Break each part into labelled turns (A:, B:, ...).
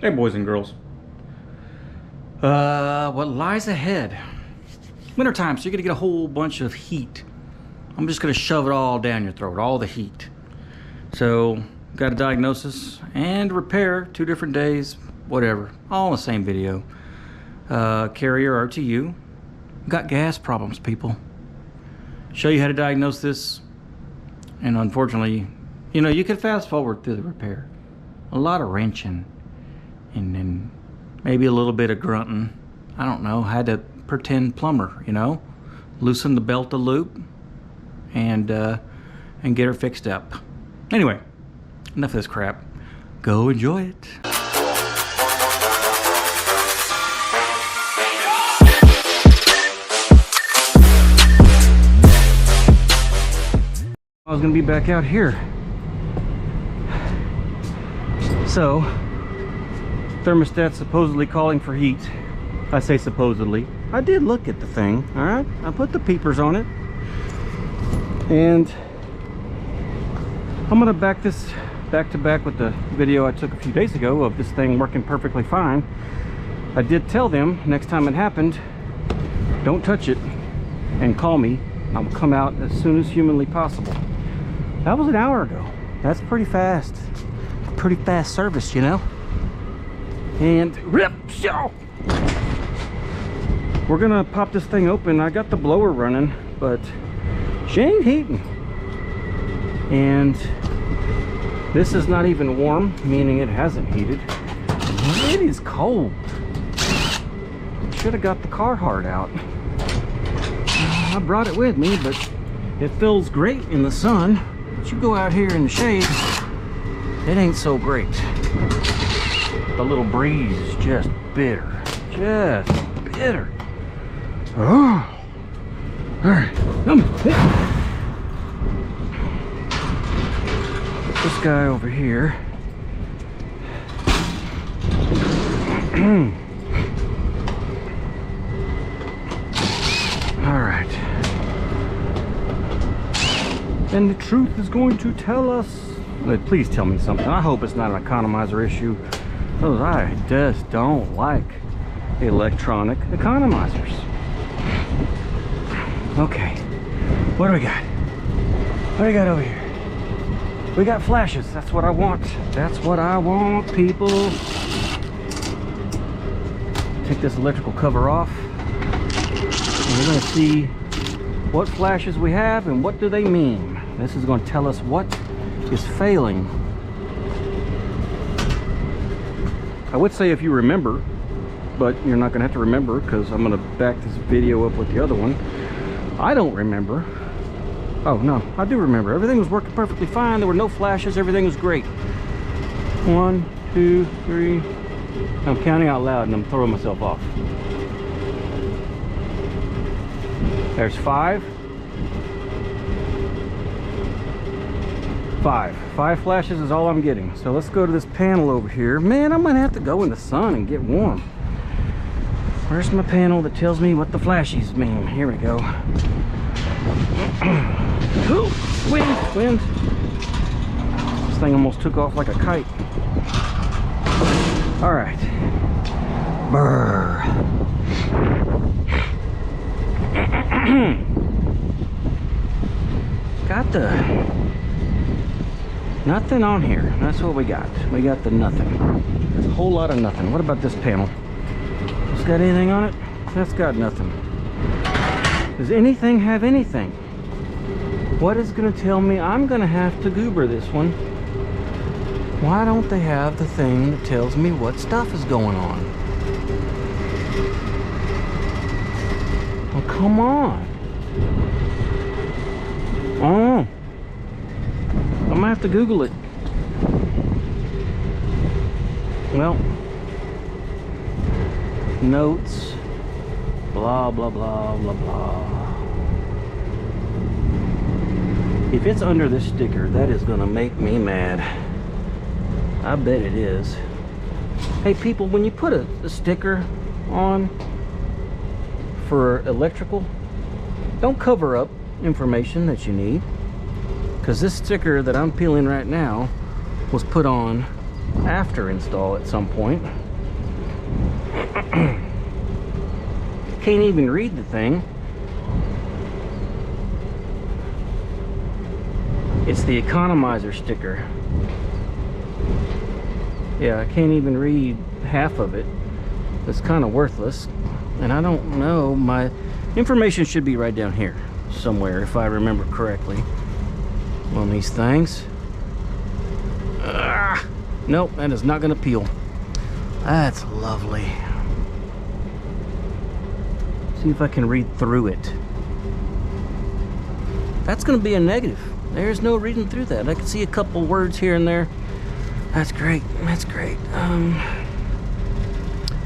A: Hey boys and girls. What lies ahead? Wintertime, so you're gonna get a whole bunch of heat. I'm just gonna shove it all down your throat, all the heat. So, got a diagnosis and repair, 2 different days, whatever, all in the same video. Carrier RTU. Got gas problems, people. Show you how to diagnose this, and unfortunately, you know, you could fast forward through the repair. A lot of wrenching. And then maybe a little bit of grunting. I don't know, had to pretend plumber, you know, loosen the belt a loop and get her fixed up. Anyway, enough of this crap. Go enjoy it. I was gonna be back out here. So thermostat supposedly calling for heat. I say supposedly. I did look at the thing, all right? I put the peepers on it. And I'm gonna back this back to back with the video I took a few days ago of this thing working perfectly fine. I did tell them next time it happened, don't touch it and call me. I will come out as soon as humanly possible. That was an hour ago. That's pretty fast. Pretty fast service, you know? And rip, show. We're gonna pop this thing open. I got the blower running, but she ain't heating. And this is not even warm, meaning it hasn't heated. It is cold. Should have got the Carhartt out. I brought it with me, but it feels great in the sun. But you go out here in the shade, it ain't so great. The little breeze is just bitter. Just bitter. Oh. Alright. Put this guy over here. Alright. And the truth is going to tell us. Please tell me something. I hope it's not an economizer issue. Because I just don't like electronic economizers. Okay, what do we got? What do we got over here? We got flashes. That's what I want. That's what I want, people. Take this electrical cover off. And we're going to see what flashes we have and what do they mean. This is going to tell us what is failing. I would say if you remember, but you're not going to have to remember because I'm going to back this video up with the other one. I don't remember. Oh no, I do remember. Everything was working perfectly fine. There were no flashes. Everything was great. 1, 2, 3. I'm counting out loud and I'm throwing myself off. There's 5. 5 flashes is all I'm getting. So let's go to this panel over here. Man, I'm gonna have to go in the sun and get warm. Where's my panel that tells me what the flashes mean? Here we go. Ooh, wind. This thing almost took off like a kite. All right. Brr. Got the nothing on here. That's what we got. We got the nothing. There's a whole lot of nothing. What about this panel? It's got anything on it? That's got nothing. Does anything have anything? What is going to tell me I'm going to have to goober this one? Why don't they have the thing that tells me what stuff is going on? Oh, come on. Oh. I'm going to have to Google it. Well, notes, blah, blah, blah, blah, blah. If it's under this sticker, that is going to make me mad. I bet it is. Hey people, when you put a sticker on for electrical, don't cover up information that you need. Because this sticker that I'm peeling right now was put on after install at some point. Can't even read the thing. It's the economizer sticker. Yeah, I can't even read half of it. It's kind of worthless. And I don't know, my information should be right down here somewhere if I remember correctly on these things. Nope, that is not gonna peel. That's lovely. See if I can read through it. That's gonna be a negative. There's no reading through that. I can see a couple words here and there. That's great, that's great.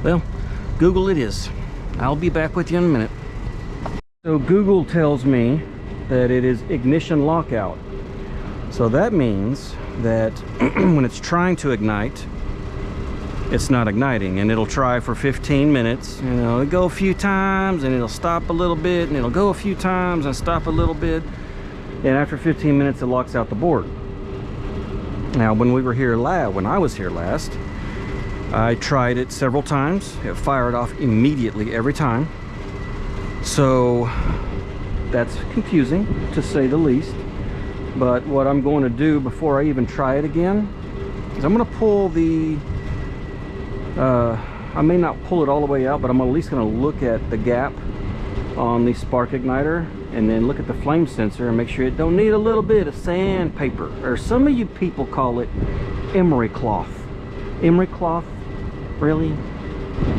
A: Well, Google it is. I'll be back with you in a minute. So Google tells me that it is ignition lockout. So that means that when it's trying to ignite, it's not igniting, and it'll try for 15 minutes. You know, it'll go a few times and it'll stop a little bit, and it'll go a few times and stop a little bit. And after 15 minutes, it locks out the board. Now, when I was here last, I tried it several times. It fired off immediately every time. So that's confusing, to say the least. But what I'm going to do before I even try it again is I'm going to pull the I may not pull it all the way out, but I'm at least going to look at the gap on the spark igniter, and then look at the flame sensor and make sure it don't need a little bit of sandpaper, or some of you people call it emery cloth. Emery cloth? Really?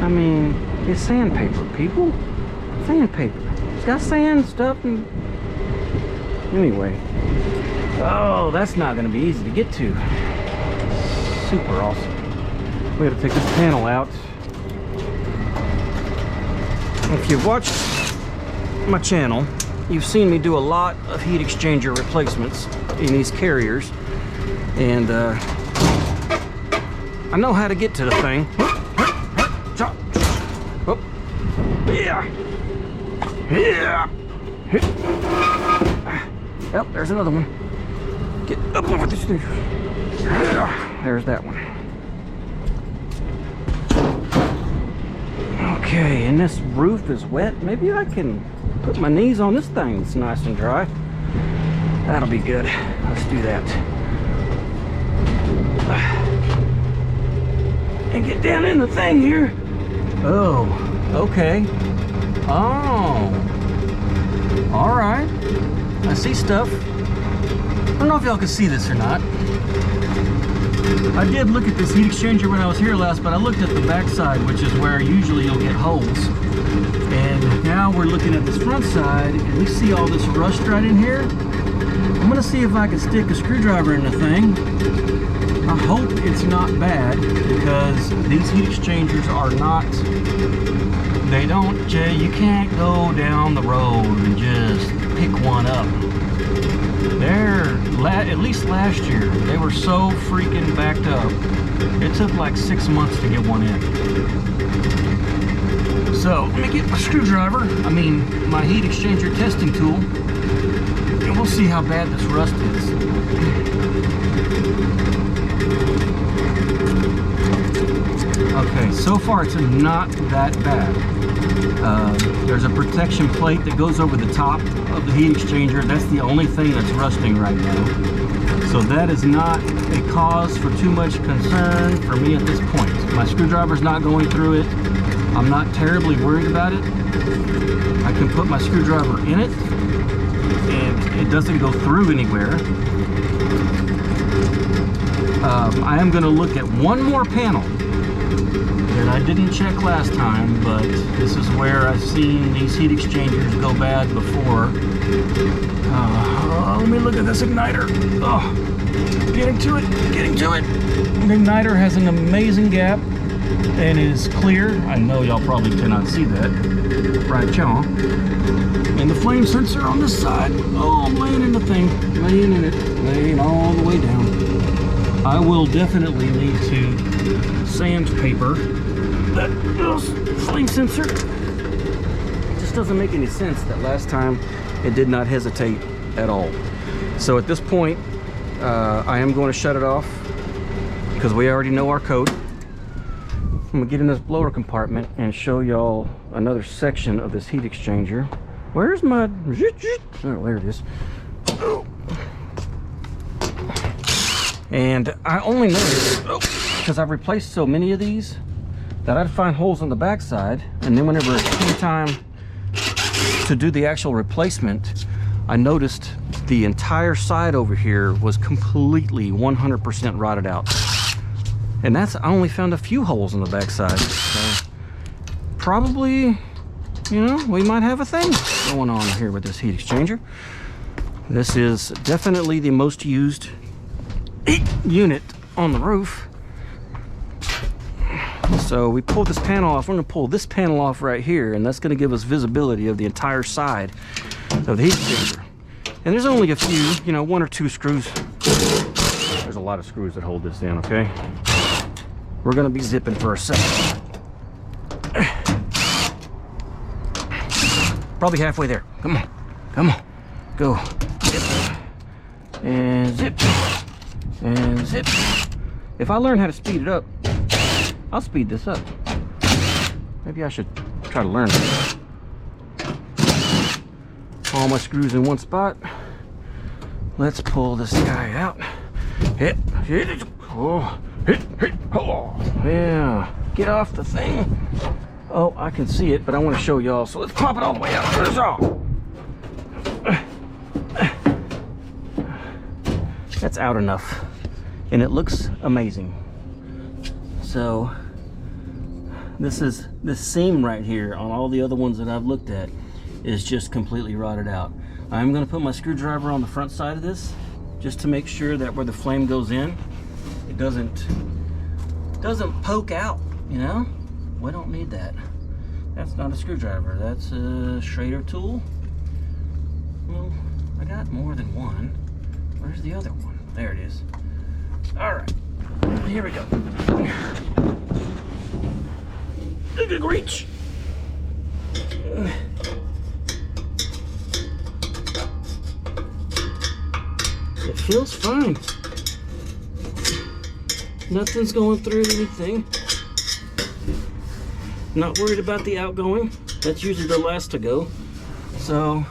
A: I mean, it's sandpaper, people. Sandpaper. It's got sand stuff and... Anyway. Oh, that's not going to be easy to get to. Super awesome. We have to take this panel out. If you've watched my channel, you've seen me do a lot of heat exchanger replacements in these carriers, and I know how to get to the thing. Yeah. Oh, there's another one. Get up over the stairs. There's that one. Okay, and this roof is wet. Maybe I can put my knees on this thing that's nice and dry. That'll be good. Let's do that. And get down in the thing here. Oh, okay. Oh. All right. I see stuff. I don't know if y'all can see this or not. I did look at this heat exchanger when I was here last, but I looked at the back side, which is where usually you'll get holes. And now we're looking at this front side, and we see all this rust right in here. I'm gonna see if I can stick a screwdriver in the thing. I hope it's not bad, because these heat exchangers are not, you can't go down the road and just pick one up. At least last year, they were so freaking backed up. It took like 6 months to get one in. So let me get my screwdriver, my heat exchanger testing tool, and we'll see how bad this rust is. Okay, so far it's not that bad. There's a protection plate that goes over the top of the heat exchanger. That's the only thing that's rusting right now. So that is not a cause for too much concern for me at this point. My screwdriver's not going through it. I'm not terribly worried about it. I can put my screwdriver in it and it doesn't go through anywhere. I am going to look at one more panel that I didn't check last time, but this is where I've seen these heat exchangers go bad before. Let me look at this igniter. Oh, getting to it. The igniter has an amazing gap and is clear. I know y'all probably cannot see that, right, y'all? And the flame sensor on this side. Oh, I'm laying in the thing, laying all the way down. I will definitely need to sandpaper that flame sensor. It just doesn't make any sense that last time it did not hesitate at all. So at this point, I am going to shut it off, because we already know our code. I'm gonna get in this blower compartment and show y'all another section of this heat exchanger. Where's my... Oh, there it is. And I only noticed, because I've replaced so many of these, that I'd find holes on the backside, and then whenever it came time to do the actual replacement, I noticed the entire side over here was completely 100% rotted out. And I only found a few holes on the backside. So probably, you know, we might have a thing going on here with this heat exchanger. This is definitely the most used unit on the roof. So we pulled this panel off. We're gonna pull this panel off right here, and that's gonna give us visibility of the entire side of the heat exchanger. And there's only a few, you know, 1 or 2 screws. There's a lot of screws that hold this in, okay? We're gonna be zipping for a second. Probably halfway there. Come on, come on, go. Zip. And zip, and zip. If I learn how to speed it up, I'll speed this up. Maybe I should try to learn it. All my screws in one spot. Let's pull this guy out. Hit, oh, hit, oh, yeah. Get off the thing. Oh, I can see it, but I want to show y'all. So let's pop it all the way out. There's all. That's out enough, and it looks amazing. So this seam right here on all the other ones that I've looked at is just completely rotted out. I'm going to put my screwdriver on the front side of this just to make sure that where the flame goes in, it doesn't poke out, you know? We don't need that. That's not a screwdriver, that's a Schrader tool. Well, I got more than one. Where's the other one? There it is. All right, here we go. Good reach. It feels fine. Nothing's going through anything. Not worried about the outgoing. That's usually the last to go. So,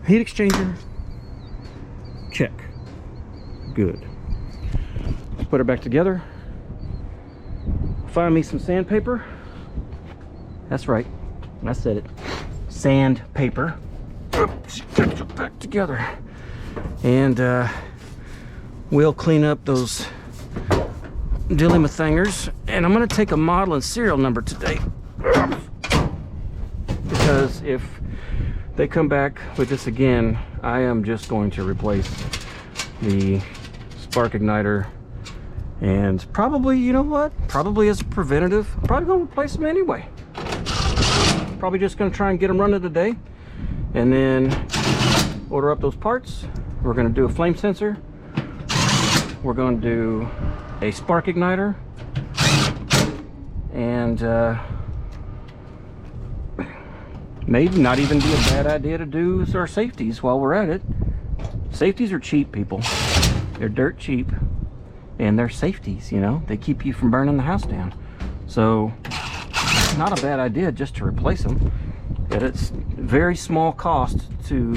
A: heat exchanger, check. Good. Let's put her back together. Find me some sandpaper. That's right, I said it. Sandpaper. Back together. And we'll clean up those dilly-mathangers. And I'm gonna take a model and serial number today. Because if they come back with this again, I am just going to replace the spark igniter. And probably, you know what? Probably as a preventative, I'm probably gonna replace them anyway. Probably just gonna try and get them running today. And then order up those parts. We're gonna do a flame sensor. We're gonna do a spark igniter. And maybe not even be a bad idea to do our safeties while we're at it. Safeties are cheap, people. They're dirt cheap. And they're safeties, you know? They keep you from burning the house down. So, it's not a bad idea just to replace them. And it's very small cost to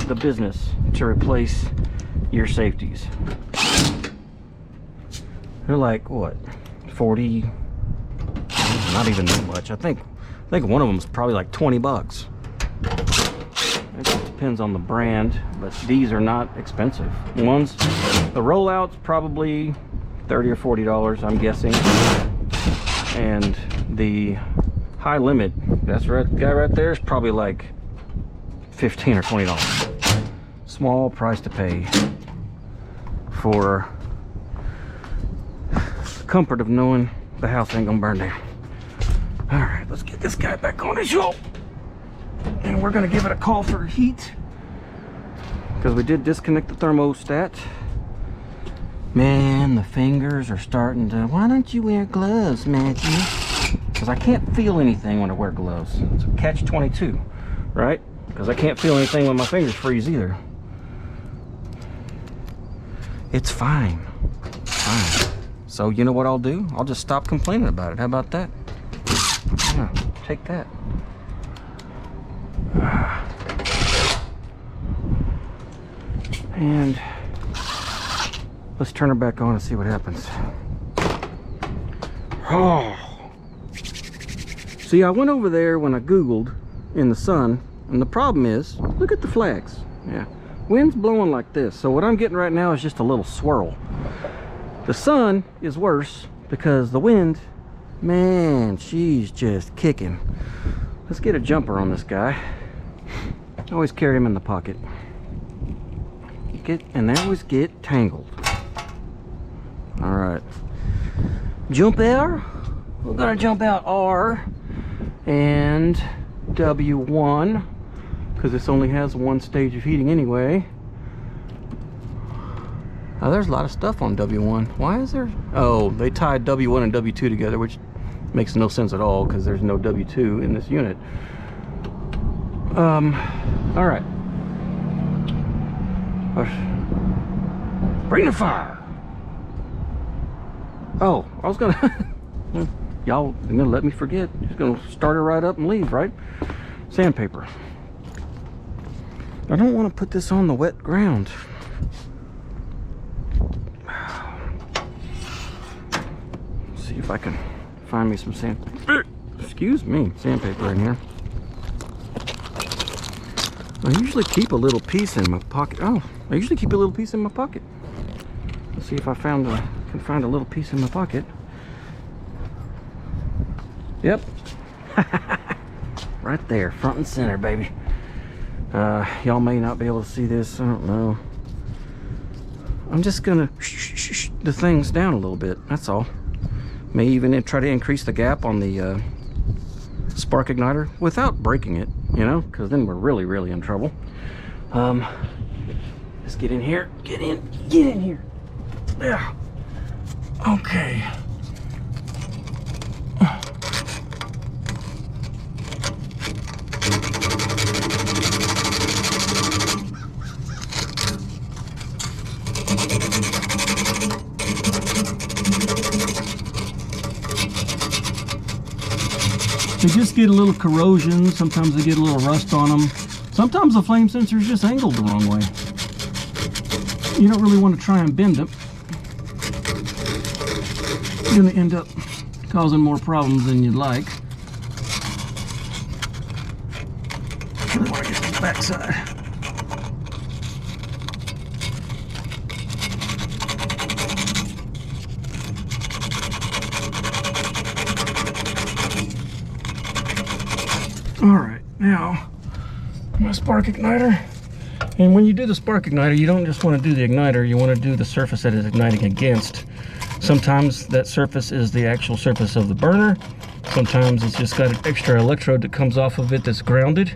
A: the business to replace your safeties. They're like, what, 40? Not even that much. I think one of them is probably like 20 bucks. It just depends on the brand, but these are not expensive. The rollout's probably $30 or $40, I'm guessing. And the high limit, that's right, guy right there, is probably like $15 or $20. Small price to pay for the comfort of knowing the house ain't gonna burn down. All right, let's get this guy back on his yoke. And we're gonna give it a call for heat, because we did disconnect the thermostat. Man, the fingers are starting to... Why don't you wear gloves, Matthew? Because I can't feel anything when I wear gloves. It's a catch-22, right? Because I can't feel anything when my fingers freeze either. It's fine. So you know what I'll do? I'll just stop complaining about it. How about that? Yeah, take that. And let's turn her back on and see what happens. Oh. See, I went over there when I Googled in the sun, and the problem is, look at the flags. Yeah, wind's blowing like this. So what I'm getting right now is just a little swirl. The sun is worse because the wind, man, she's just kicking. Let's get a jumper on this guy. Always carry him in the pocket. And they always get tangled. All right, jump out. We're gonna jump out R and W1 because this only has one stage of heating anyway. Oh, there's a lot of stuff on W1. Why is there? Oh, they tied W1 and W2 together, which makes no sense at all because there's no W2 in this unit. All right. Bring the fire. Oh, I was gonna y'all gonna let me forget. Just gonna start her right up and leave, right? Sandpaper. I don't want to put this on the wet ground. Let's see if I can find me some sandpaper. Excuse me, sandpaper in here. I usually keep a little piece in my pocket. Oh, I usually keep a little piece in my pocket. Let's see if I can find a little piece in my pocket. Yep. Right there, front and center, baby. Y'all may not be able to see this. I don't know. I'm just gonna shh the things down a little bit. That's all. May even try to increase the gap on the spark igniter without breaking it, you know, because then we're really in trouble. Let's get in here. Get in here. Yeah. Okay. They just get a little corrosion. Sometimes they get a little rust on them. Sometimes the flame sensor is just angled the wrong way. You don't really want to try and bend them. You're going to end up causing more problems than you'd like. I want to get to the back side. All right, now my spark igniter. And when you do the spark igniter, you don't just want to do the igniter, you want to do the surface that it's igniting against. Sometimes that surface is the actual surface of the burner. Sometimes it's just got an extra electrode that comes off of it that's grounded,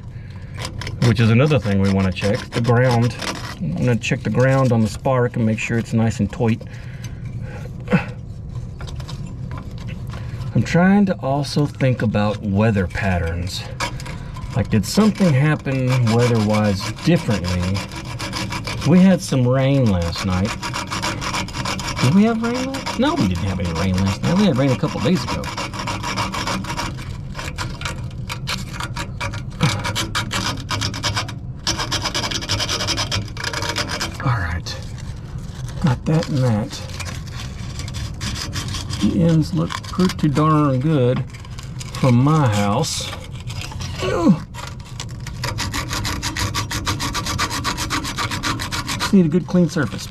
A: which is another thing we want to check, the ground. I'm going to check the ground on the spark and make sure it's nice and taut. I'm trying to also think about weather patterns. Like, did something happen weather-wise differently? We had some rain last night. Did we have rain last? No, we didn't have any rain last night. We had rain a couple days ago. All right, got that and that. The ends look pretty darn good from my house. Ew. Just need a good clean surface.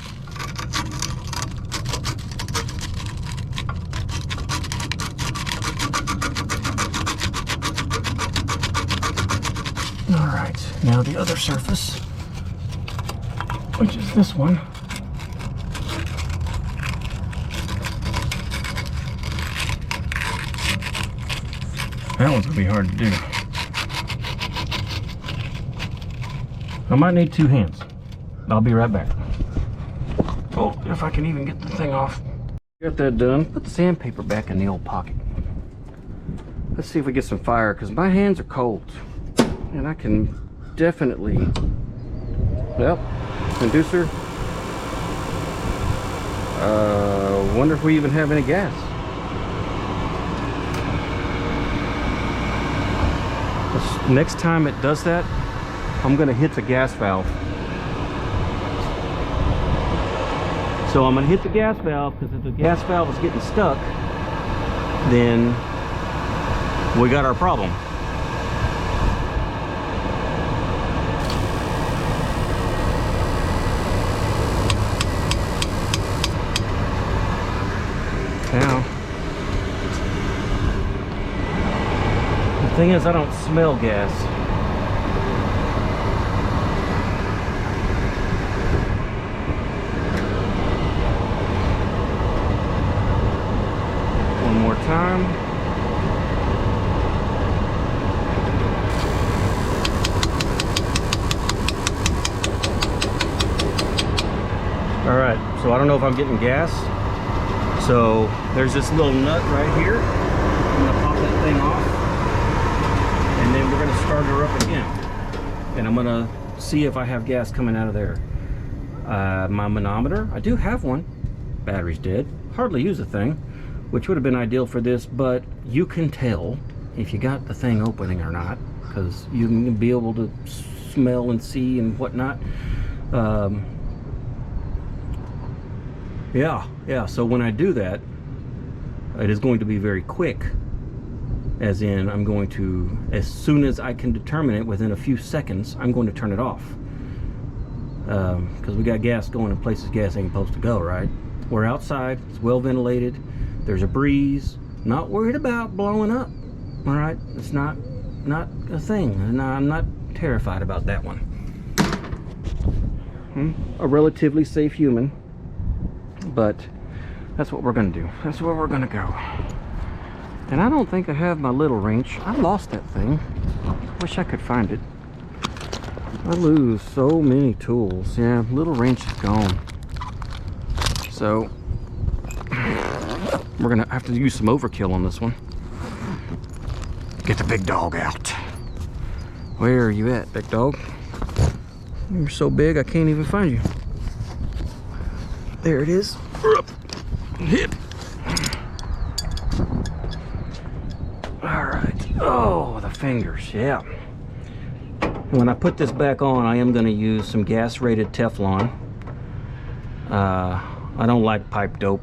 A: All right, now the other surface, which is this one. That one's gonna be hard to do. I might need two hands. I'll be right back. Oh, if I can even get the thing off. Got that done. Put the sandpaper back in the old pocket. Let's see if we get some fire, because my hands are cold. And I can definitely, well, inducer. Wonder if we even have any gas. Next time it does that, I'm gonna hit the gas valve. So I'm gonna hit the gas valve, because if the gas valve is getting stuck, then we got our problem. Now, the thing is, I don't smell gas. One more time. All right, so I don't know if I'm getting gas. So there's this little nut right here. I'm gonna pop that thing off, and then we're gonna start her up again. And I'm gonna see if I have gas coming out of there. My manometer, I do have one. Battery's dead. Hardly use the thing, which would have been ideal for this, but you can tell if you got the thing opening or not, because you can be able to smell and see and whatnot. Yeah, so when I do that, it is going to be very quick. As in, I'm going to, as soon as I can determine it, within a few seconds, I'm going to turn it off. Because we got gas going in places gas ain't supposed to go, right? We're outside, it's well ventilated, there's a breeze, not worried about blowing up, all right? It's not a thing, and I'm not terrified about that one. A relatively safe human. But that's what we're gonna do. That's where we're gonna go. And I don't think I have my little wrench. I lost that thing. Wish I could find it. I lose so many tools. Yeah, little wrench is gone. So we're gonna have to use some overkill on this one. Get the big dog out. Where are you at, big dog? You're so big I can't even find you. There it is. Hit. All right. Oh, the fingers. Yeah. When I put this back on, I am going to use some gas-rated Teflon. I don't like pipe dope,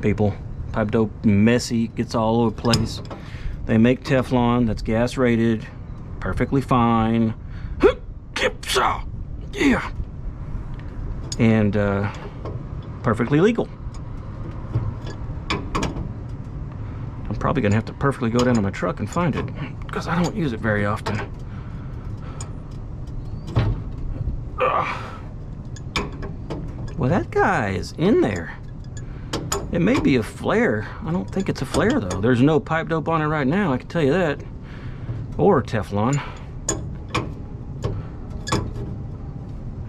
A: people. Pipe dope, messy, gets all over the place. They make Teflon that's gas-rated, perfectly fine. Yeah. And perfectly legal. I'm probably gonna have to perfectly go down to my truck and find it, because I don't use it very often. Well, that guy is in there. It may be a flare. I don't think it's a flare though. There's no pipe dope on it right now, I can tell you that. Or Teflon.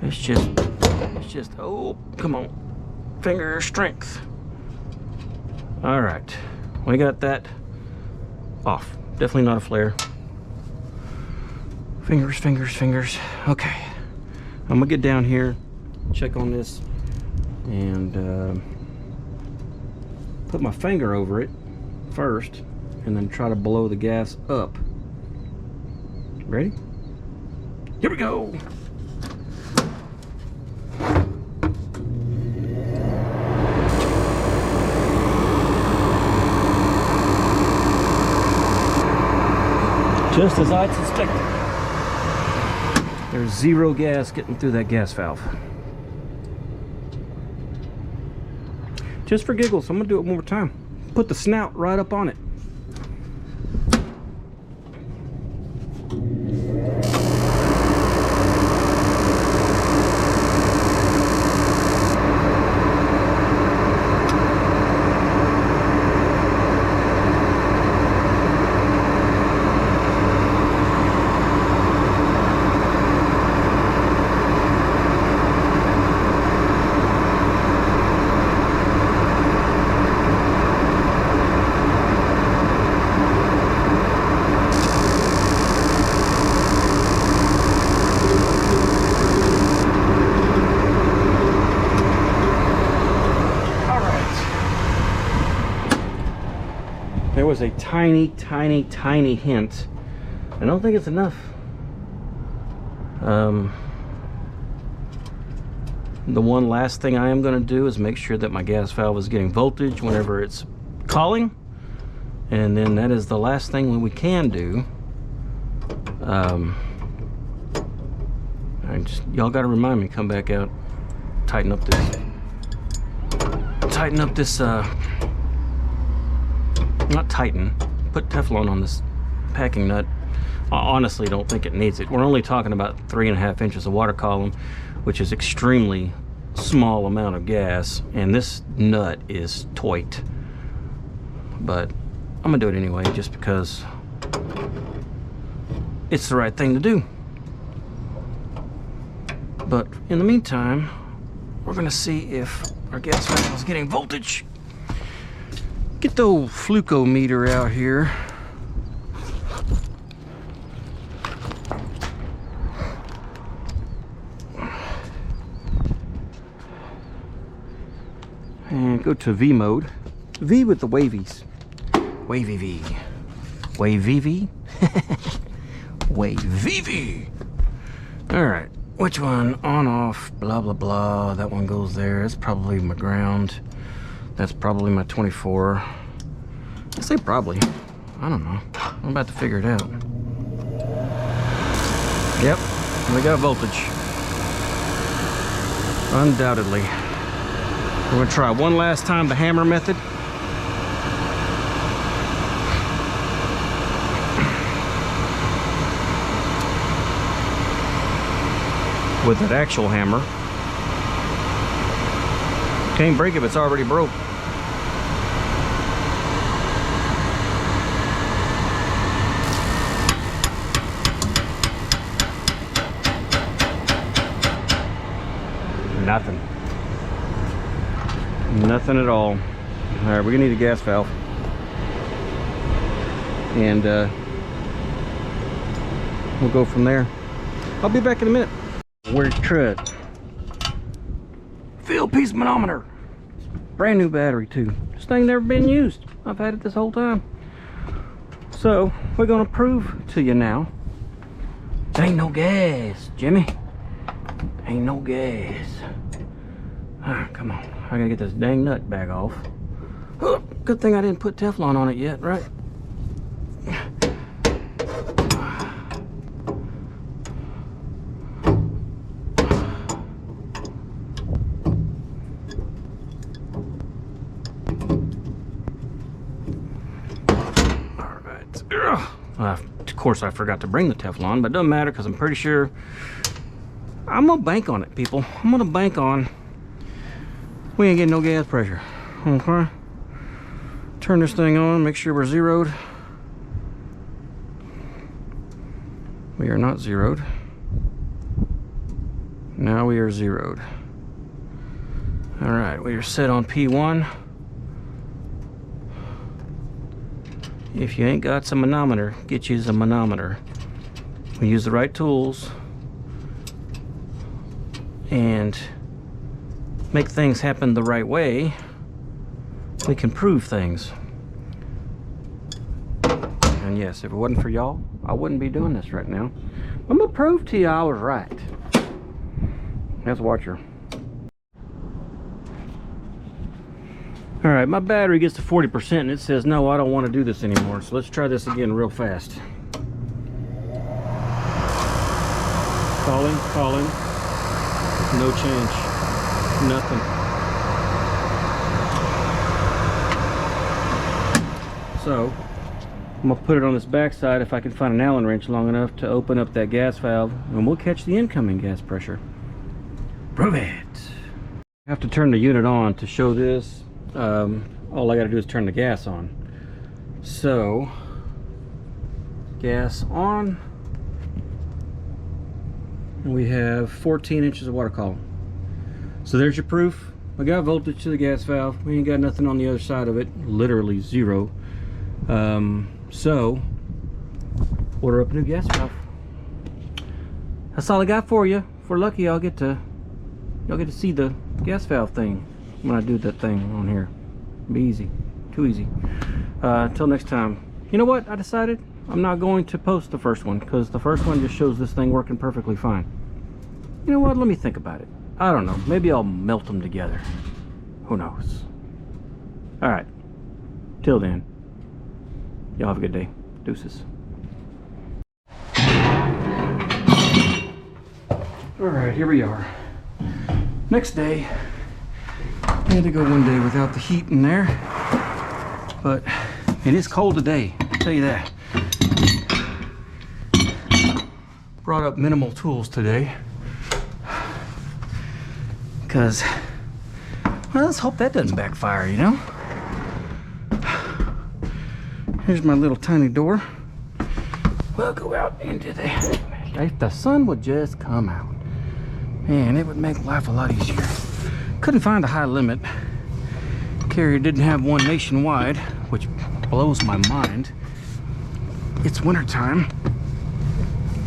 A: It's just, oh, come on. Finger strength. All right, we got that off. Definitely not a flare. Fingers, fingers, fingers. Okay, I'm gonna get down here, check on this, and put my finger over it first, and then try to blow the gas up. Ready? Here we go. Just as I suspected. There's zero gas getting through that gas valve. Just for giggles, I'm gonna do it one more time. Put the snout right up on it. There was a tiny, tiny, tiny hint. I don't think it's enough. The one last thing I am going to do is make sure that my gas valve is getting voltage whenever it's calling. And then that is the last thing we can do. Y'all got to remind me, come back out, tighten up this, not tighten, put Teflon on this packing nut. I honestly don't think it needs it. We're only talking about 3.5 inches of water column, which is extremely small amount of gas, and this nut is toit. But I'm gonna do it anyway, just because it's the right thing to do. But in the meantime, we're gonna see if our gas valve is getting voltage. Get the old flucometer out here. And go to V mode. V with the wavies. Wavy V. Wavy V. Wavy V. Alright. Which one? On, off, blah, blah, blah. That one goes there. That's probably my ground. That's probably my 24. I say probably. I don't know. I'm about to figure it out. Yep. We got voltage. Undoubtedly. We're going to try one last time the hammer method. With an actual hammer. Can't break it if it's already broke. Nothing. Nothing at all. Alright, we're gonna need a gas valve. And we'll go from there. I'll be back in a minute. Where's Trud? Field piece manometer. Brand new battery too. This thing never been used. I've had it this whole time. So we're gonna prove to you now. There ain't no gas, Jimmy. Ain't no gas. Ah, come on. I gotta get this dang nut back off. Oh, good thing I didn't put Teflon on it yet, right? Of course, I forgot to bring the Teflon, but it doesn't matter because I'm pretty sure I'm gonna bank on it, people. I'm gonna bank on we ain't getting no gas pressure. Okay. Turn this thing on, make sure we're zeroed. We are not zeroed. Now we are zeroed. All right, we are set on P1. If you ain't got some manometer, get you a manometer. We use the right tools and make things happen the right way. We can prove things. And yes, if it wasn't for y'all, I wouldn't be doing this right now. I'm gonna prove to you I was right. Let's watch her. All right, my battery gets to 40% and it says, no, I don't want to do this anymore. So let's try this again real fast. Calling, calling. No change. Nothing. So, I'm gonna put it on this back side if I can find an Allen wrench long enough to open up that gas valve, and we'll catch the incoming gas pressure. Prove it. I have to turn the unit on to show this. All I gotta do is turn the gas on. So, gas on. And we have 14 inches of water column. So there's your proof. I got voltage to the gas valve. We ain't got nothing on the other side of it. Literally zero. So, order up a new gas valve. That's all I got for you. If we're lucky, y'all get to see the gas valve thing when I do that thing on here. Be easy. too easy. Till next time. You know what? I decided I'm not going to post the first one because the first one just shows this thing working perfectly fine. You know what? Let me think about it. I don't know. Maybe I'll melt them together. Who knows? All right. Till then, y'all have a good day. Deuces. All right, here we are. Next day. I had to go one day without the heat in there, but it is cold today, I'll tell you that. Brought up minimal tools today because, well, let's hope that doesn't backfire, you know? Here's my little tiny door. We'll go out into the, if the sun would just come out, man, it would make life a lot easier. Couldn't find a high limit. Carrier didn't have one nationwide, which blows my mind. It's wintertime,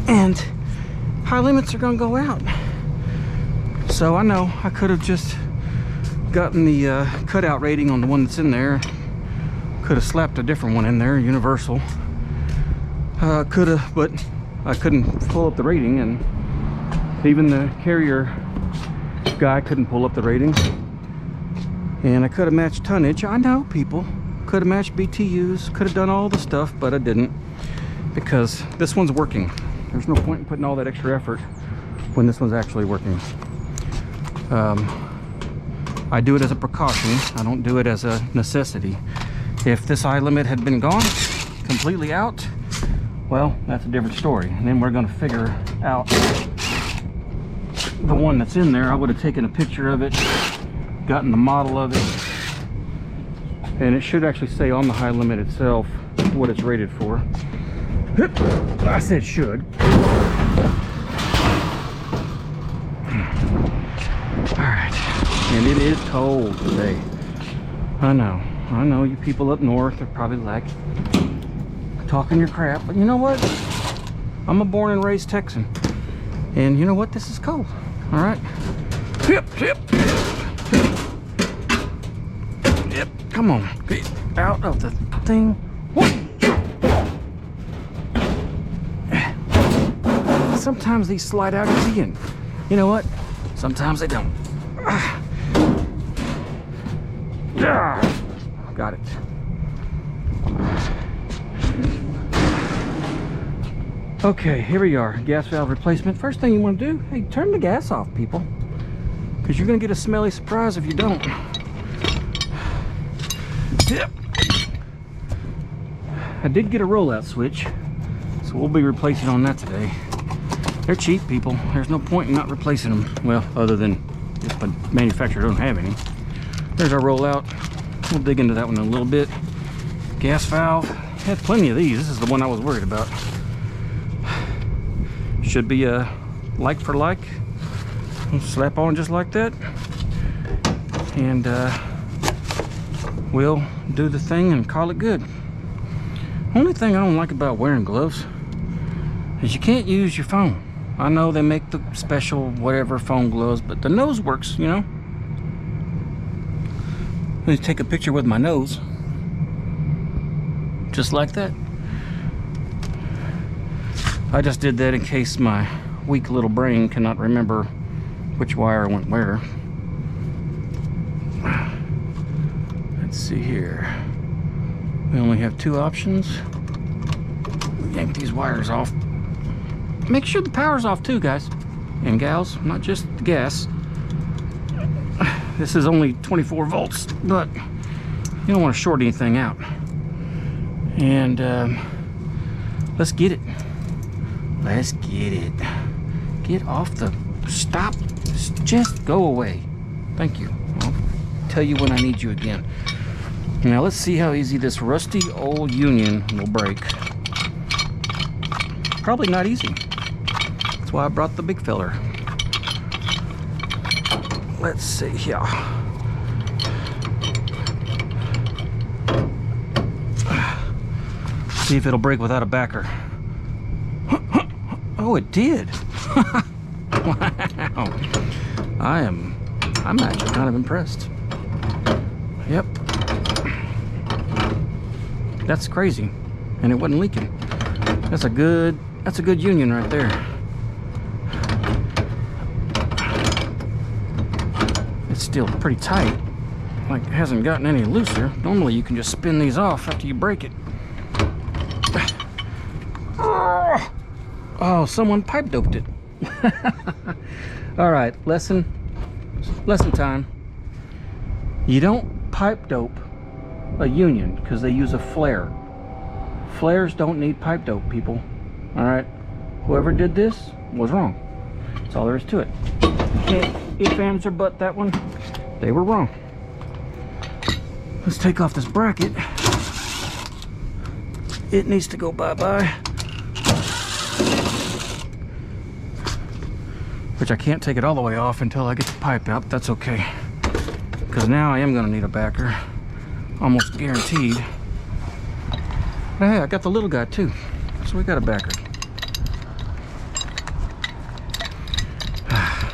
A: and high limits are gonna go out. So I know I could have just gotten the cutout rating on the one that's in there. Could have slapped a different one in there, universal. Could have, but I couldn't pull up the rating, and even the carrier guy couldn't pull up the rating. And I could have matched tonnage. I know, people. Could have matched BTUs, could have done all the stuff, but I didn't because this one's working. There's no point in putting all that extra effort when this one's actually working. I do it as a precaution. I don't do it as a necessity. If this eye limit had been gone, completely out, well, that's a different story. And then we're going to figure out the one that's in there. I would have taken a picture of it, gotten the model of it, and it should actually say on the high limit itself what it's rated for. I said should. Alright, and it is cold today. I know you people up north are probably like talking your crap, but you know what? I'm a born and raised Texan, and you know what? This is cold. Alright? Yep. Come on, get out of the thing. Sometimes these slide out easy, and you know what? Sometimes they don't. Got it. Okay, here we are. Gas valve replacement. First thing you want to do, hey, turn the gas off, people, because you're going to get a smelly surprise if you don't. Yep. I did get a rollout switch, so we'll be replacing on that today. They're cheap, people. There's no point in not replacing them. Well, other than if the manufacturer don't have any. There's our rollout. We'll dig into that one in a little bit. Gas valve. Had plenty of these. This is the one I was worried about. Should be a like for like. Slap on just like that. And we'll do the thing and call it good. Only thing I don't like about wearing gloves is you can't use your phone. I know they make the special whatever phone gloves, but the nose works, you know. Let me take a picture with my nose. Just like that. I just did that in case my weak little brain cannot remember which wire went where. Let's see here. We only have two options. Yank these wires off. Make sure the power's off too, guys and gals, not just the gas. This is only 24 volts, but you don't want to short anything out. And let's get it. Let's get it. Get off the... Stop. Just go away. Thank you. I'll tell you when I need you again. Now let's see how easy this rusty old Union will break. Probably not easy. That's why I brought the big filler. Let's see here. See if it'll break without a backer. Oh, it did. Wow. I'm actually kind of impressed. Yep. That's crazy. And it wasn't leaking. That's a good union right there. It's still pretty tight. Like, it hasn't gotten any looser. Normally you can just spin these off after you break it. Oh, someone pipe doped it. All right, lesson time. You don't pipe dope a union because they use a flare. Flares don't need pipe dope, people. All right, whoever did this was wrong. That's all there is to it. You can't if, ands, or but that one. They were wrong. Let's take off this bracket. It needs to go bye-bye. Which I can't take it all the way off until I get the pipe out, but that's okay. Because now I am gonna need a backer. Almost guaranteed. But hey, I got the little guy too. So we got a backer. I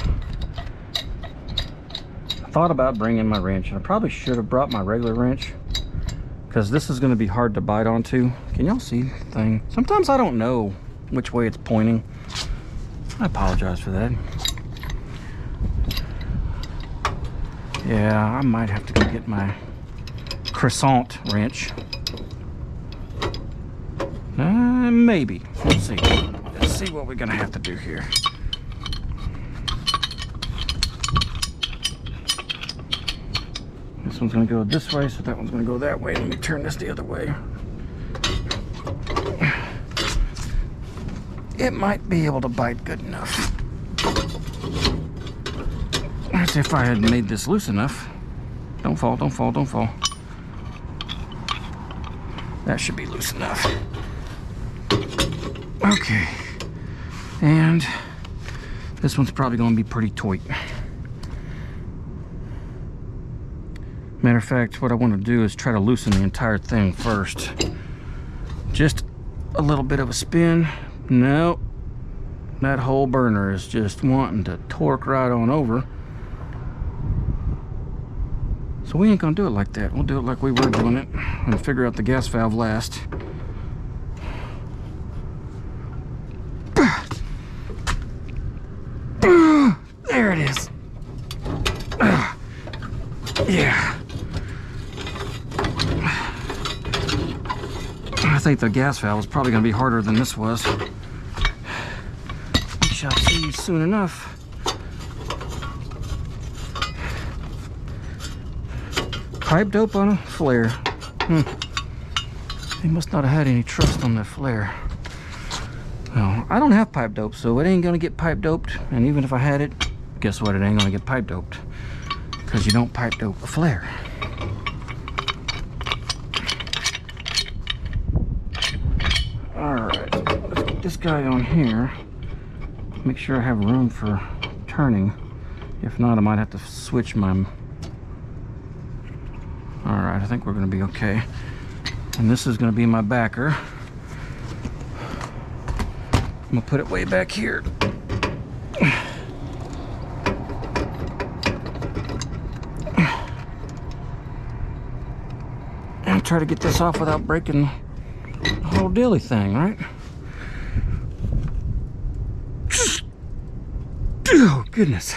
A: thought about bringing my wrench, and I probably should have brought my regular wrench because this is going to be hard to bite onto. Can y'all see the thing? Sometimes I don't know which way it's pointing. I apologize for that. Yeah, I might have to go get my croissant wrench. Maybe. Let's see. Let's see what we're going to have to do here. This one's going to go this way, so that one's going to go that way. Let me turn this the other way. It might be able to bite good enough. That's if I had made this loose enough. Don't fall, don't fall, don't fall. That should be loose enough. Okay. And this one's probably going to be pretty tight. Matter of fact, what I want to do is try to loosen the entire thing first. Just a little bit of a spin. Nope. That whole burner is just wanting to torque right on over. So we ain't gonna do it like that. We'll do it like we were doing it and figure out the gas valve last. There it is. Yeah. I think the gas valve is probably going to be harder than this was. We shall see soon enough. Pipe dope on a flare. They must not have had any trust on that flare. Well, I don't have pipe dope, so it ain't going to get pipe doped. And even if I had it, guess what? It ain't going to get pipe doped. Because you don't pipe dope a flare. Alright, let's get this guy on here. Make sure I have room for turning. If not, I might have to switch my... Alright, I think we're going to be okay. And this is going to be my backer. I'm going to put it way back here. And try to get this off without breaking the whole dilly thing, right? Oh, goodness.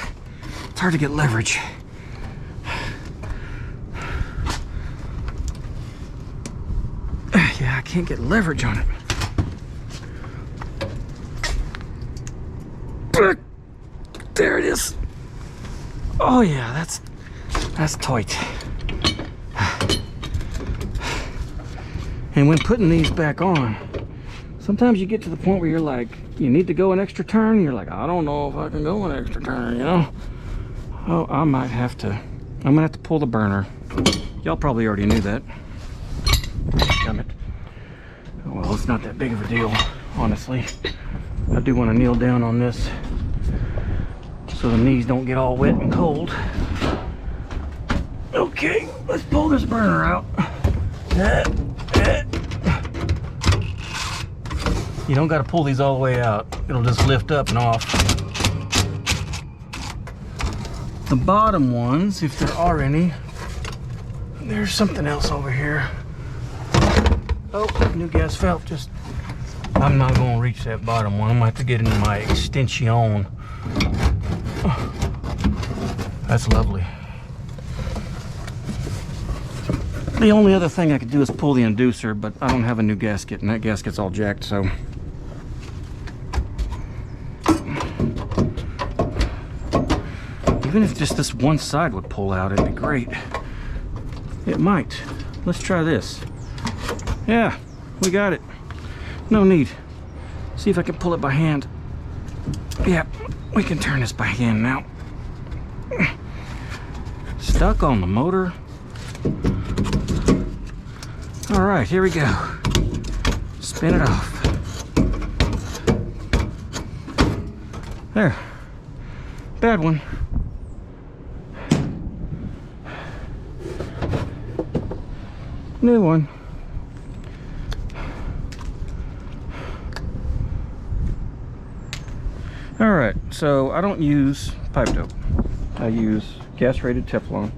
A: It's hard to get leverage. Yeah, I can't get leverage on it. There it is. Oh yeah, that's tight. And when putting these back on, sometimes you get to the point where you're like, you need to go an extra turn. And you're like, I don't know if I can go an extra turn, you know? Oh, I'm gonna have to pull the burner. Y'all probably already knew that. Damn it. Well, it's not that big of a deal, honestly. I do want to kneel down on this so the knees don't get all wet and cold. Okay, let's pull this burner out. You don't got to pull these all the way out. It'll just lift up and off. The bottom ones, if there are any, there's something else over here. Oh, new gas valve. Just, I'm not gonna reach that bottom one. I'm gonna have to get into my extension. Oh, that's lovely. The only other thing I could do is pull the inducer, but I don't have a new gasket, and that gasket's all jacked, so. Even if just this one side would pull out, it'd be great. It might. Let's try this. Yeah, we got it. No need. See if I can pull it by hand. Yeah, we can turn this by hand now. Stuck on the motor. All right, here we go. Spin it off. There. Bad one. New one. All right, so I don't use pipe dope. I use gas-rated Teflon,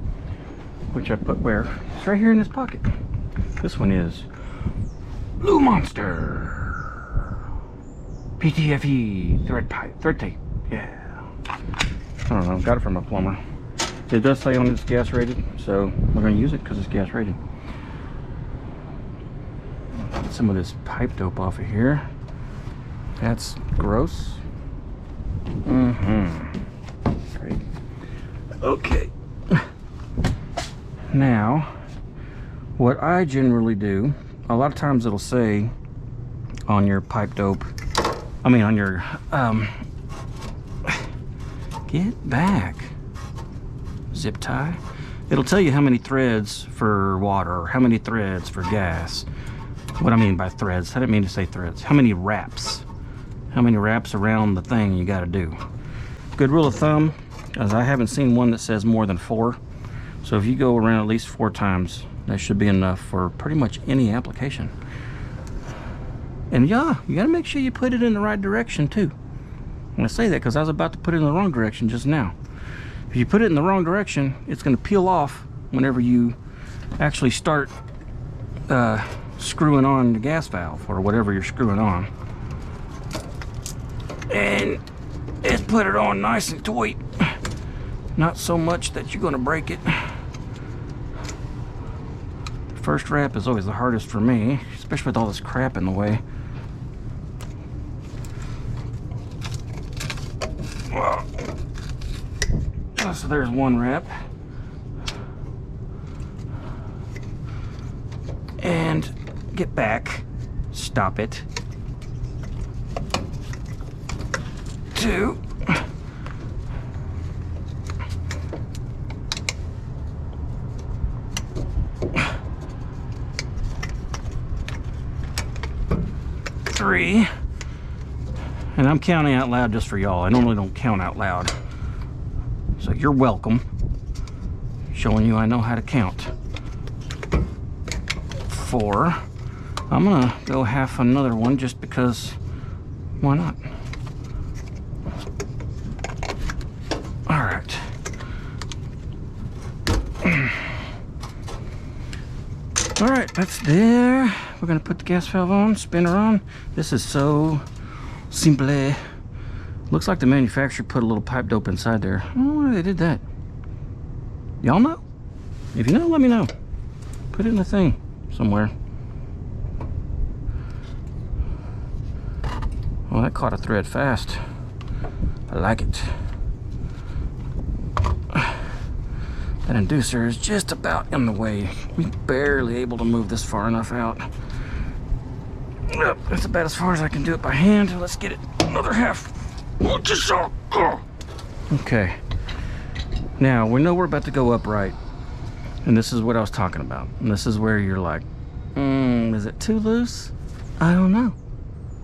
A: which I put where? It's right here in this pocket. This one is Blue Monster PTFE thread tape. Yeah. I don't know, got it from a plumber. It does say on it's gas rated, so we're gonna use it because it's gas rated. Get some of this pipe dope off of here. That's gross. Great. Okay. Now, what I generally do, a lot of times it'll say on your pipe dope, I mean on your, get back, zip tie. It'll tell you how many threads for water, or how many threads for gas. What I mean by threads, I didn't mean to say threads. How many wraps? How many wraps around the thing you gotta do. Good rule of thumb, as I haven't seen one that says more than 4. So if you go around at least 4 times, that should be enough for pretty much any application. And yeah, you gotta make sure you put it in the right direction too. And I say that because I was about to put it in the wrong direction just now. If you put it in the wrong direction, it's gonna peel off whenever you actually start screwing on the gas valve or whatever you're screwing on. And it's put it on nice and tight. Not so much that you're gonna break it. First wrap is always the hardest for me, especially with all this crap in the way. So there's one wrap. And get back, stop it. 2. 3. And I'm counting out loud just for y'all. I normally don't count out loud. So you're welcome. Showing you I know how to count. 4. I'm gonna go half another one just because, why not? All right. All right, that's there. We're gonna put the gas valve on, spin her on. This is so simple. Looks like the manufacturer put a little pipe dope inside there. I don't know why they did that. Y'all know? If you know, let me know. Put it in the thing somewhere. Well, that caught a thread fast. I like it. That inducer is just about in the way. We're barely able to move this far enough out. That's about as far as I can do it by hand. Let's get it another half. Okay. Now, we know we're about to go upright. And this is what I was talking about. And this is where you're like, is it too loose? I don't know.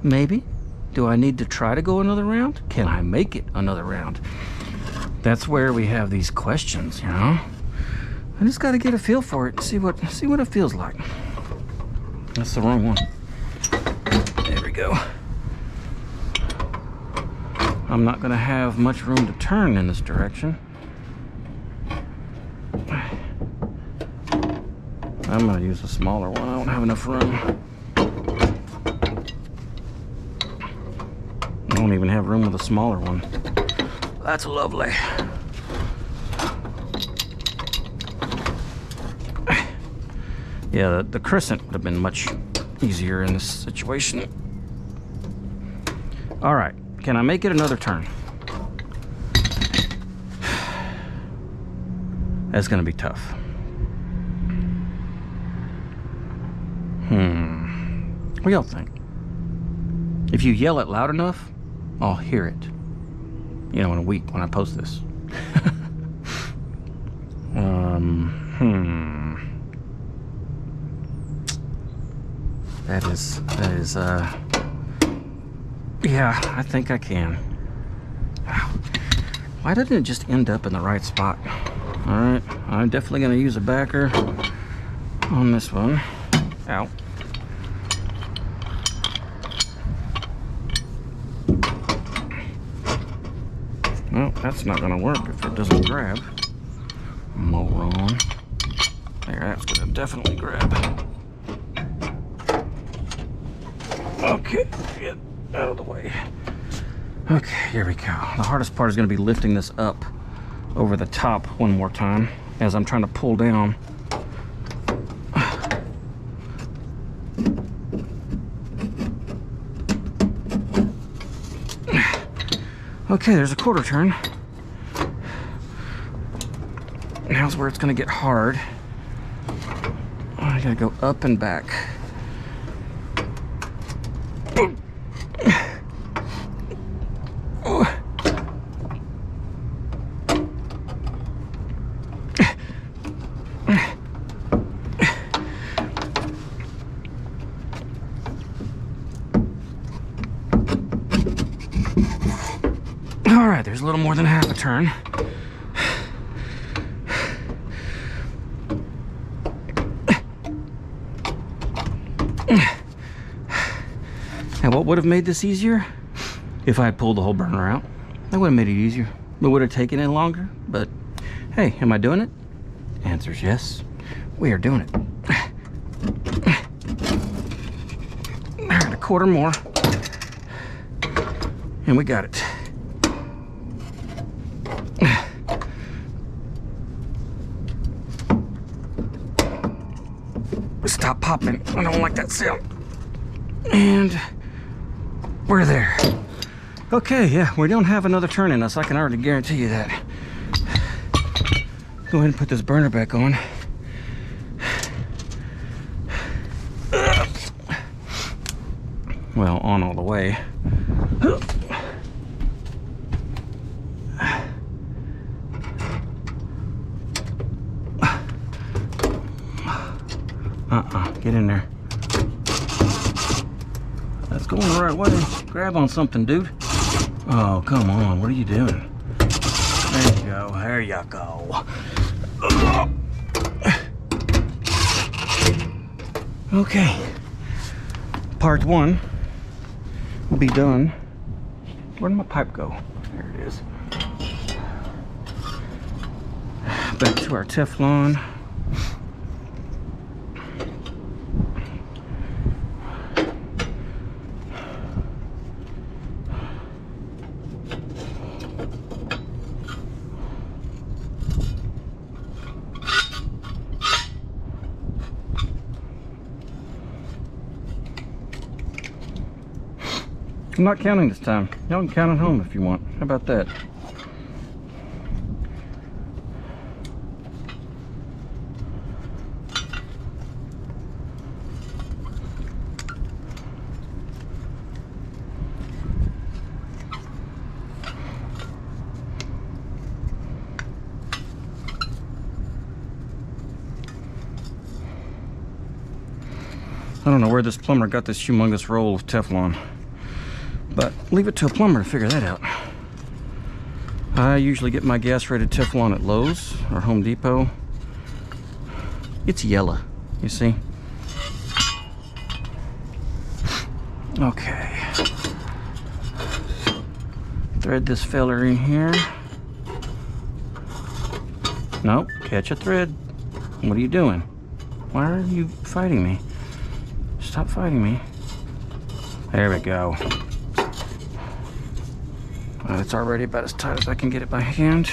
A: Maybe. Do I need to try to go another round? Can I make it another round? That's where we have these questions, you know? I just got to get a feel for it and see what it feels like. That's the wrong one. There we go. I'm not going to have much room to turn in this direction. I'm going to use a smaller one. I don't have enough room. don't even have room with a smaller one. That's lovely. Yeah, the crescent would have been much easier in this situation. All right, can I make it another turn? That's gonna be tough. What do y'all think? If you yell it loud enough, I'll hear it. You know, in a week when I post this. That is, yeah, I think I can. Why didn't it just end up in the right spot? All right, I'm definitely gonna use a backer on this one. Ow. Well, that's not gonna work if it doesn't grab. Moron. There, that's gonna definitely grab. Okay, get out of the way. Okay, here we go. The hardest part is gonna be lifting this up over the top one more time as I'm trying to pull down. Okay, there's a quarter turn. Now's where it's gonna get hard. I gotta go up and back. All right, there's a little more than half a turn. And what would have made this easier? If I had pulled the whole burner out. That would have made it easier. It would have taken it longer, but hey, am I doing it? Answer's yes. We are doing it. All right, a quarter more. And we got it. Stop popping. I don't like that sound. And we're there. Okay, yeah, we don't have another turn in us. I can already guarantee you that. Go ahead and put this burner back on. Well, on all the way. Get in there. That's going the right way. Grab on something, dude. Oh, come on. What are you doing? There you go. There you go. Okay. Part one will be done. Where did my pipe go? There it is. Back to our Teflon. I'm not counting this time. Y'all can count at home if you want. How about that? I don't know where this plumber got this humongous roll of Teflon, but leave it to a plumber to figure that out. I usually get my gas-rated Teflon at Lowe's or Home Depot. It's yellow, you see? Okay. Thread this feller in here. Nope, catch a thread. What are you doing? Why are you fighting me? Stop fighting me. There we go. It's already about as tight as I can get it by hand.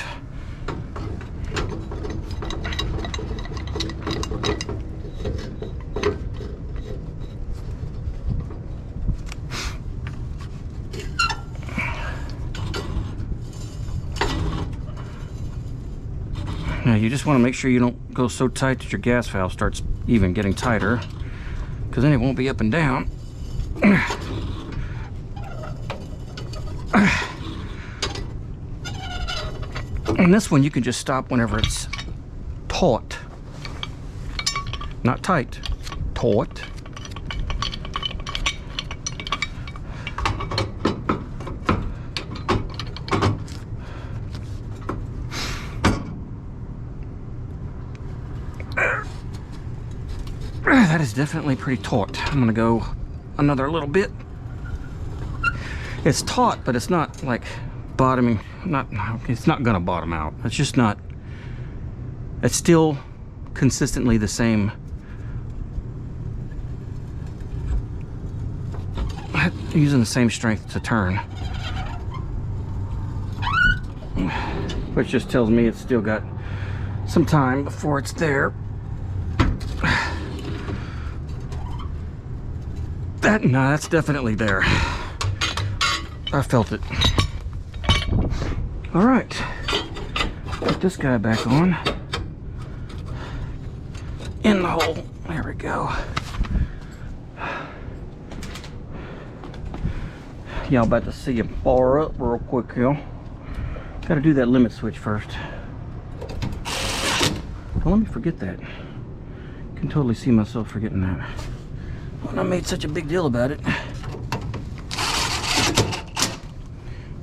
A: Now you just want to make sure you don't go so tight that your gas valve starts even getting tighter, because then it won't be up and down. And this one you can just stop whenever it's taut. Not tight, taut. That is definitely pretty taut. I'm gonna go another little bit. It's taut, but it's not like bottoming. It's not gonna bottom out. It's just not. It's still consistently the same. Using the same strength to turn, which just tells me it's still got some time before it's there. No, that's definitely there. I felt it. All right, put this guy back on in the hole. There we go. Y'all about to see him bar up real quick, y'all. Got to do that limit switch first. Don't let me forget that. Can totally see myself forgetting that when I made such a big deal about it.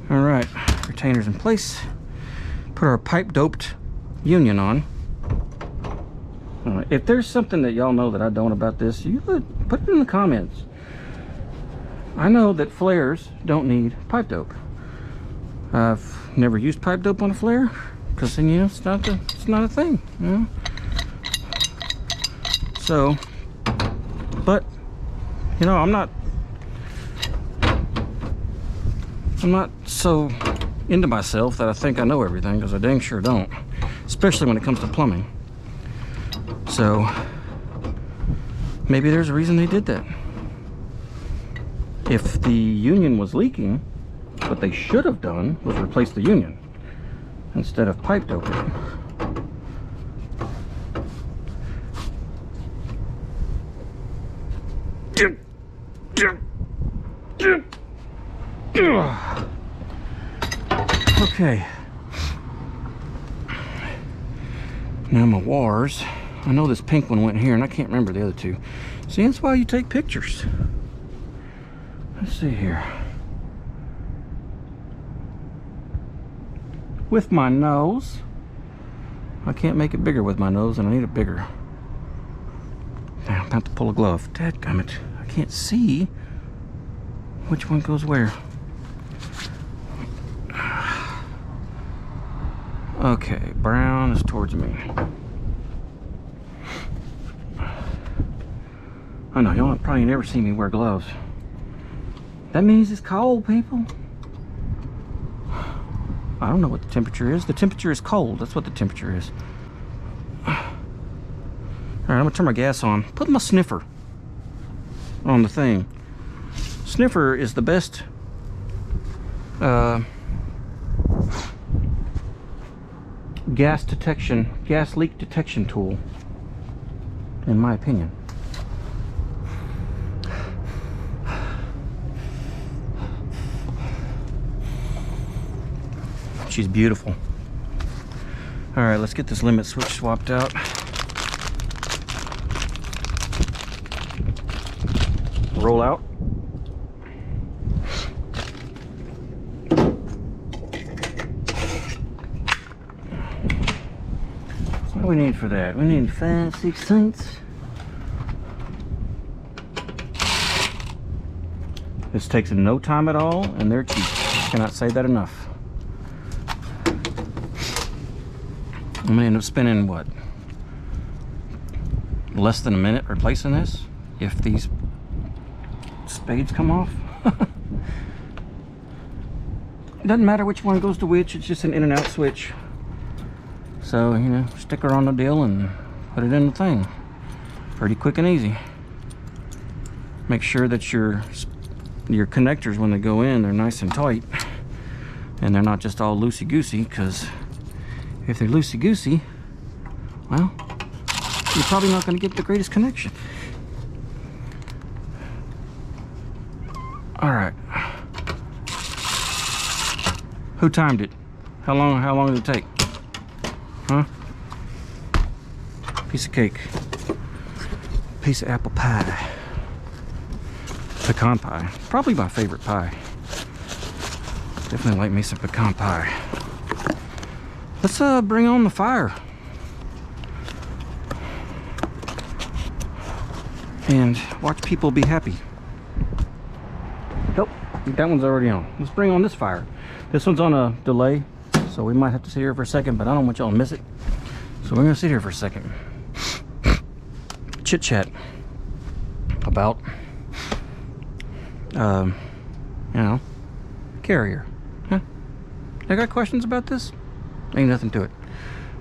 A: All right, retainer's in place. Put our pipe doped union on. If there's something that y'all know that I don't about this, you put it in the comments. I know that flares don't need pipe dope. I've never used pipe dope on a flare because then, you know, it's not a thing, you know. So, but you know, I'm not so into myself that I think I know everything, because I dang sure don't, especially when it comes to plumbing. So maybe there's a reason they did that. If the union was leaking, what they should have done was replace the union instead of pipe doping. Okay. Now my wires. I know this pink one went here, and I can't remember the other two. See, that's why you take pictures. Let's see here. With my nose. I can't make it bigger with my nose, and I need it bigger. Now, I'm about to pull a glove. Dadgummit. I can't see which one goes where. Okay, brown is towards me. I know, y'all probably never see me wear gloves. That means it's cold, people. I don't know what the temperature is. The temperature is cold. That's what the temperature is. Alright, I'm gonna turn my gas on. Put my sniffer on the thing. Sniffer is the best gas leak detection tool, in my opinion. She's beautiful. All right, let's get this limit switch swapped out. Roll out. What do we need for that? We need 5/16. This takes no time at all, and they're cheap. Cannot say that enough. I'm gonna end up spending, what, less than a minute replacing this if these spades come off. It doesn't matter which one goes to which, it's just an in and out switch. So, you know, stick her on the deal and put it in the thing. Pretty quick and easy. Make sure that your connectors, when they go in, they're nice and tight. And they're not just all loosey-goosey, because if they're loosey-goosey, well, you're probably not going to get the greatest connection. All right. Who timed it? How long did it take? Huh? Piece of cake. Piece of apple pie. Pecan pie. Probably my favorite pie. Definitely like me some pecan pie. Let's bring on the fire. And watch people be happy. Nope, that one's already on. Let's bring on this fire. This one's on a delay, so we might have to sit here for a second, but I don't want y'all to miss it. So we're gonna sit here for a second. Chit chat about, you know, carrier. Huh? I got questions about this? Ain't nothing to it.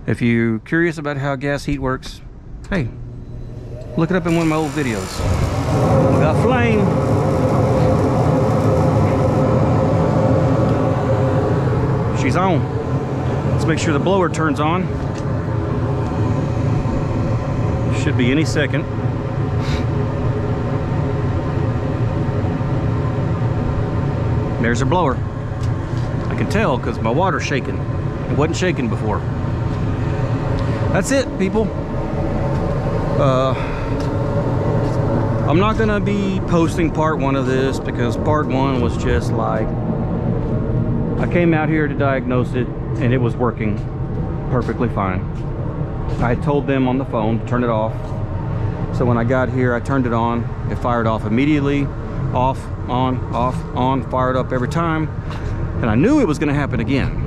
A: If you're curious about how gas heat works, hey, look it up in one of my old videos. We got flame. She's on. Let's make sure the blower turns on. Should be any second. There's her blower. I can tell because my water's shaking. It wasn't shaking before. That's it, people. I'm not gonna be posting part 1 of this because part 1 was just like, I came out here to diagnose it and it was working perfectly fine. I had told them on the phone to turn it off. So when I got here, I turned it on. It fired off immediately. Off, on, fired up every time. And I knew it was gonna happen again.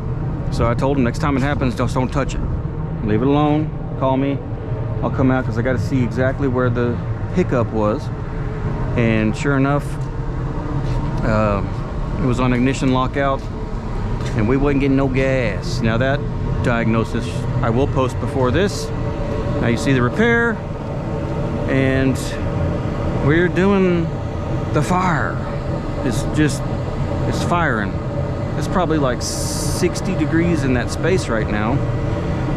A: So I told them next time it happens, just don't touch it. Leave it alone, call me. I'll come out because I got to see exactly where the hiccup was. And sure enough, it was on ignition lockout and we wasn't getting no gas. Now that diagnosis I will post before this. Now you see the repair and we're doing the fire. It's firing. It's probably like 60 degrees in that space right now.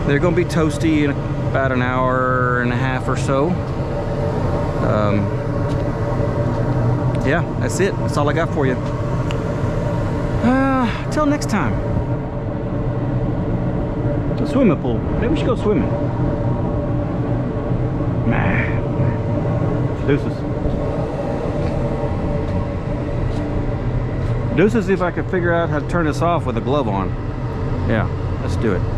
A: They're gonna be toasty in about an hour and a half or so. Yeah, that's it. That's all I got for you. Till next time. The swimming pool. Maybe we should go swimming. Nah. Deuces. Deuces if I could figure out how to turn this off with a glove on. Yeah, let's do it.